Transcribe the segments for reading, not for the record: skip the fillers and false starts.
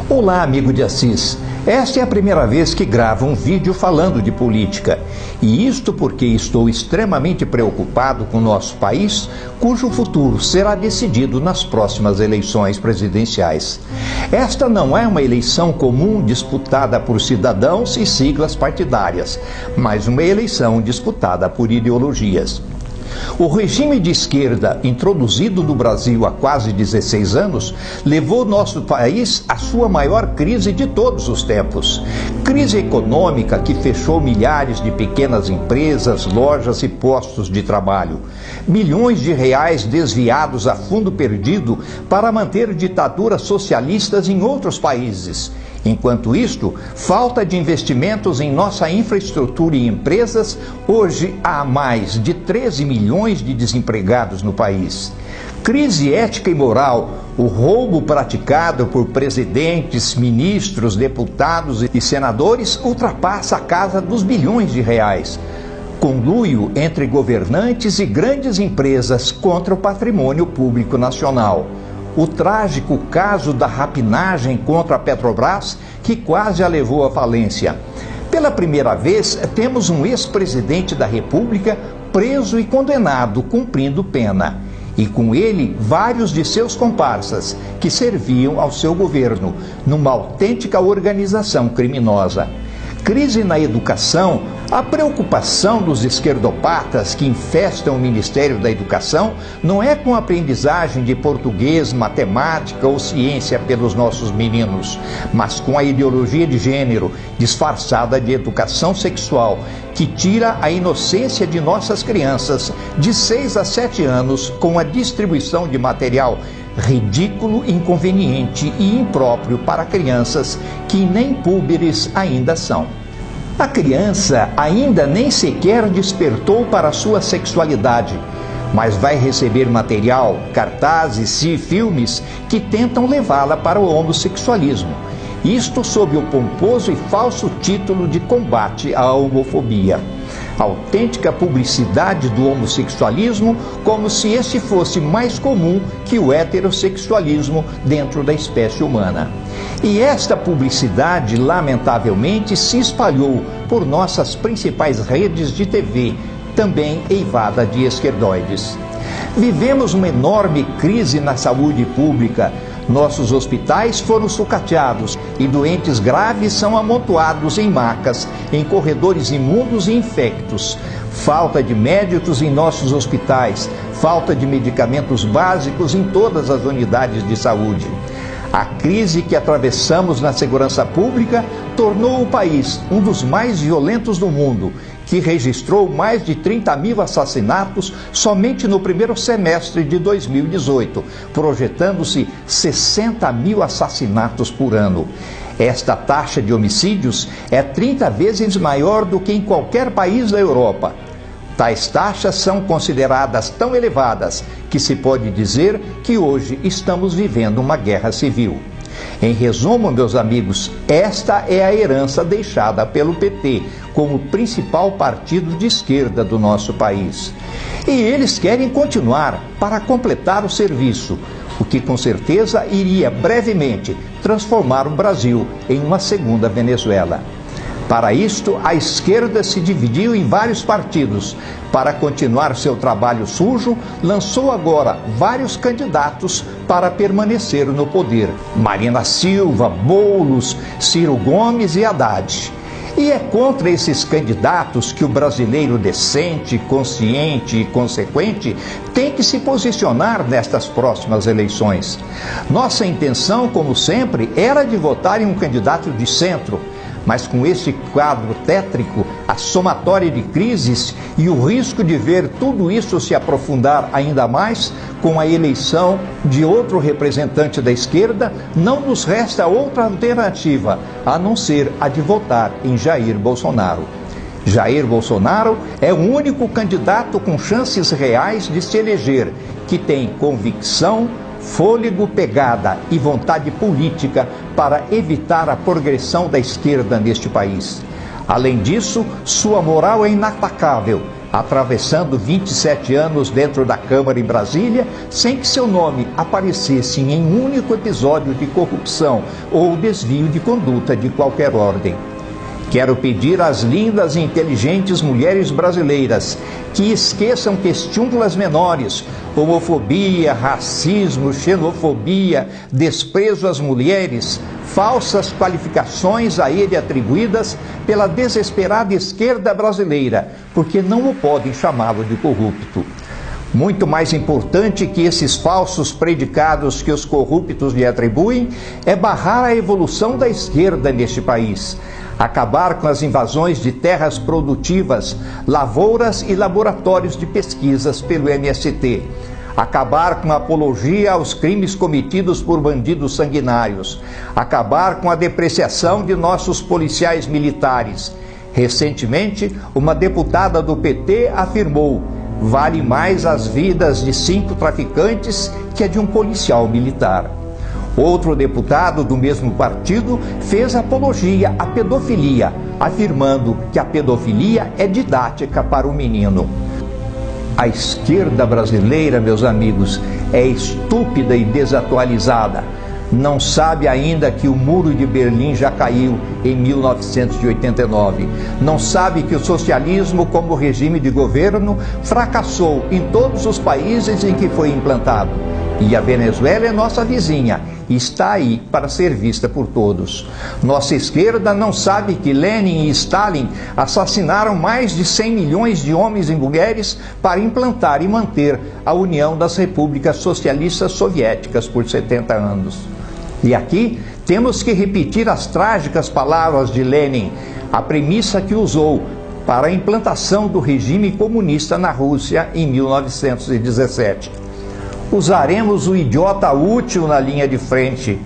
Olá, amigo de Assis. Esta é a primeira vez que gravo um vídeo falando de política. E isto porque estou extremamente preocupado com o nosso país, cujo futuro será decidido nas próximas eleições presidenciais. Esta não é uma eleição comum disputada por cidadãos e siglas partidárias, mas uma eleição disputada por ideologias. O regime de esquerda, introduzido no Brasil há quase 16 anos, levou nosso país à sua maior crise de todos os tempos. Crise econômica que fechou milhares de pequenas empresas, lojas e postos de trabalho. Milhões de reais desviados a fundo perdido para manter ditaduras socialistas em outros países. Enquanto isto, falta de investimentos em nossa infraestrutura e empresas, hoje há mais de 13 milhões de desempregados no país. Crise ética e moral, o roubo praticado por presidentes, ministros, deputados e senadores ultrapassa a casa dos bilhões de reais. Conluio entre governantes e grandes empresas contra o patrimônio público nacional. O trágico caso da rapinagem contra a Petrobras, que quase a levou à falência. Pela primeira vez, temos um ex-presidente da República preso e condenado, cumprindo pena. E com ele, vários de seus comparsas, que serviam ao seu governo, numa autêntica organização criminosa. Crise na educação, a preocupação dos esquerdopatas que infestam o Ministério da Educação não é com a aprendizagem de português, matemática ou ciência pelos nossos meninos, mas com a ideologia de gênero, disfarçada de educação sexual, que tira a inocência de nossas crianças de 6 a 7 anos com a distribuição de material ridículo, inconveniente e impróprio para crianças que nem púberes ainda são. A criança ainda nem sequer despertou para a sua sexualidade, mas vai receber material, cartazes e filmes que tentam levá-la para o homossexualismo. Isto sob o pomposo e falso título de combate à homofobia. Autêntica publicidade do homossexualismo, como se este fosse mais comum que o heterossexualismo dentro da espécie humana. E esta publicidade, lamentavelmente, se espalhou por nossas principais redes de TV, também eivada de esquerdoides. Vivemos uma enorme crise na saúde pública. Nossos hospitais foram sucateados e doentes graves são amontoados em macas, em corredores imundos e infectos. Falta de médicos em nossos hospitais, falta de medicamentos básicos em todas as unidades de saúde. A crise que atravessamos na segurança pública tornou o país um dos mais violentos do mundo, que registrou mais de 30 mil assassinatos somente no primeiro semestre de 2018, projetando-se 60 mil assassinatos por ano. Esta taxa de homicídios é 30 vezes maior do que em qualquer país da Europa. Tais taxas são consideradas tão elevadas que se pode dizer que hoje estamos vivendo uma guerra civil. Em resumo, meus amigos, esta é a herança deixada pelo PT como principal partido de esquerda do nosso país. E eles querem continuar para completar o serviço, o que com certeza iria brevemente transformar o Brasil em uma segunda Venezuela. Para isto, a esquerda se dividiu em vários partidos. Para continuar seu trabalho sujo, lançou agora vários candidatos para permanecer no poder: Marina Silva, Boulos, Ciro Gomes e Haddad. E é contra esses candidatos que o brasileiro decente, consciente e consequente tem que se posicionar nestas próximas eleições. Nossa intenção, como sempre, era de votar em um candidato de centro, mas com este quadro tétrico, a somatória de crises e o risco de ver tudo isso se aprofundar ainda mais com a eleição de outro representante da esquerda, não nos resta outra alternativa a não ser a de votar em Jair Bolsonaro. Jair Bolsonaro é o único candidato com chances reais de se eleger, que tem convicção, fôlego, pegada e vontade política para evitar a progressão da esquerda neste país. Além disso, sua moral é inatacável, atravessando 27 anos dentro da Câmara em Brasília, sem que seu nome aparecesse em um único episódio de corrupção ou desvio de conduta de qualquer ordem. Quero pedir às lindas e inteligentes mulheres brasileiras que esqueçam questúnculas menores, homofobia, racismo, xenofobia, desprezo às mulheres, falsas qualificações a ele atribuídas pela desesperada esquerda brasileira, porque não o podem chamá-lo de corrupto. Muito mais importante que esses falsos predicados que os corruptos lhe atribuem é barrar a evolução da esquerda neste país, acabar com as invasões de terras produtivas, lavouras e laboratórios de pesquisas pelo MST, acabar com a apologia aos crimes cometidos por bandidos sanguinários, acabar com a depreciação de nossos policiais militares. Recentemente, uma deputada do PT afirmou: vale mais as vidas de 5 traficantes que a de um policial militar. Outro deputado do mesmo partido fez apologia à pedofilia, afirmando que a pedofilia é didática para o menino. A esquerda brasileira, meus amigos, é estúpida e desatualizada. Não sabe ainda que o Muro de Berlim já caiu em 1989. Não sabe que o socialismo, como regime de governo, fracassou em todos os países em que foi implantado. E a Venezuela é nossa vizinha e está aí para ser vista por todos. Nossa esquerda não sabe que Lenin e Stalin assassinaram mais de 100 milhões de homens e mulheres para implantar e manter a União das Repúblicas Socialistas Soviéticas por 70 anos. E aqui temos que repetir as trágicas palavras de Lenin, a premissa que usou para a implantação do regime comunista na Rússia em 1917. Usaremos o idiota útil na linha de frente,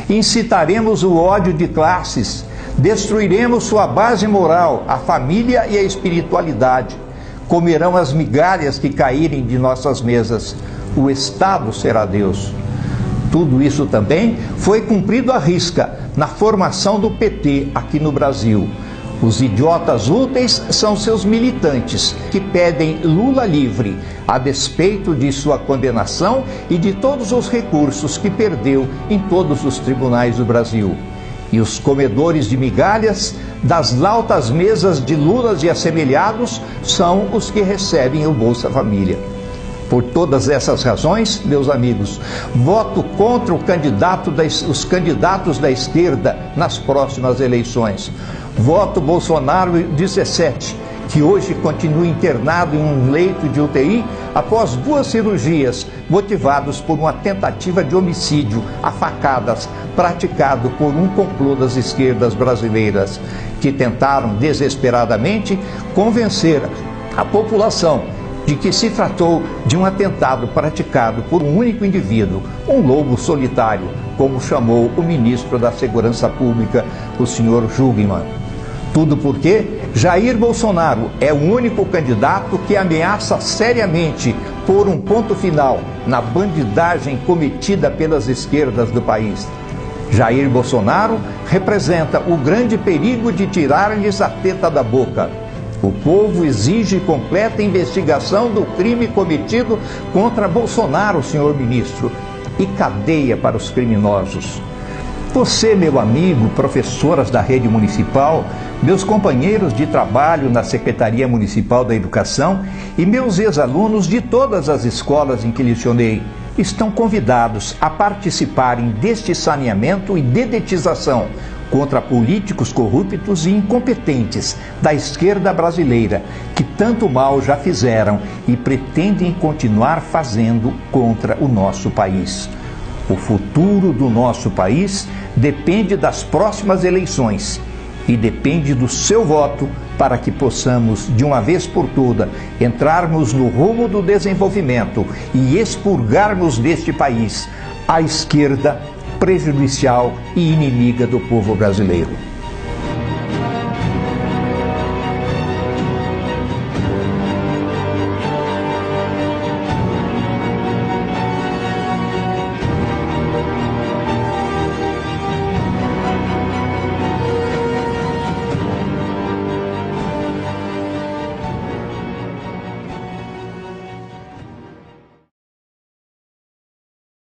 incitaremos o ódio de classes, destruiremos sua base moral, a família e a espiritualidade, comerão as migalhas que caírem de nossas mesas, o Estado será Deus. Tudo isso também foi cumprido à risca na formação do PT aqui no Brasil. Os idiotas úteis são seus militantes, que pedem Lula livre, a despeito de sua condenação e de todos os recursos que perdeu em todos os tribunais do Brasil. E os comedores de migalhas das lautas mesas de Lulas e assemelhados são os que recebem o Bolsa Família. Por todas essas razões, meus amigos, voto contra os candidatos da esquerda nas próximas eleições. Voto Bolsonaro 17, que hoje continua internado em um leito de UTI após 2 cirurgias, motivados por uma tentativa de homicídio a facadas praticado por um complô das esquerdas brasileiras, que tentaram desesperadamente convencer a população de que se tratou de um atentado praticado por um único indivíduo, um lobo solitário, como chamou o ministro da Segurança Pública, o senhor Jungmann. Tudo porque Jair Bolsonaro é o único candidato que ameaça seriamente pôr um ponto final na bandidagem cometida pelas esquerdas do país. Jair Bolsonaro representa o grande perigo de tirar-lhes a teta da boca. O povo exige completa investigação do crime cometido contra Bolsonaro, senhor ministro, e cadeia para os criminosos. Você, meu amigo, professoras da rede municipal, meus companheiros de trabalho na Secretaria Municipal da Educação e meus ex-alunos de todas as escolas em que lecionei, estão convidados a participarem deste saneamento e dedetização contra políticos corruptos e incompetentes da esquerda brasileira, que tanto mal já fizeram e pretendem continuar fazendo contra o nosso país. O futuro do nosso país depende das próximas eleições e depende do seu voto para que possamos, de uma vez por todas, entrarmos no rumo do desenvolvimento e expurgarmos deste país a esquerda prejudicial e inimiga do povo brasileiro.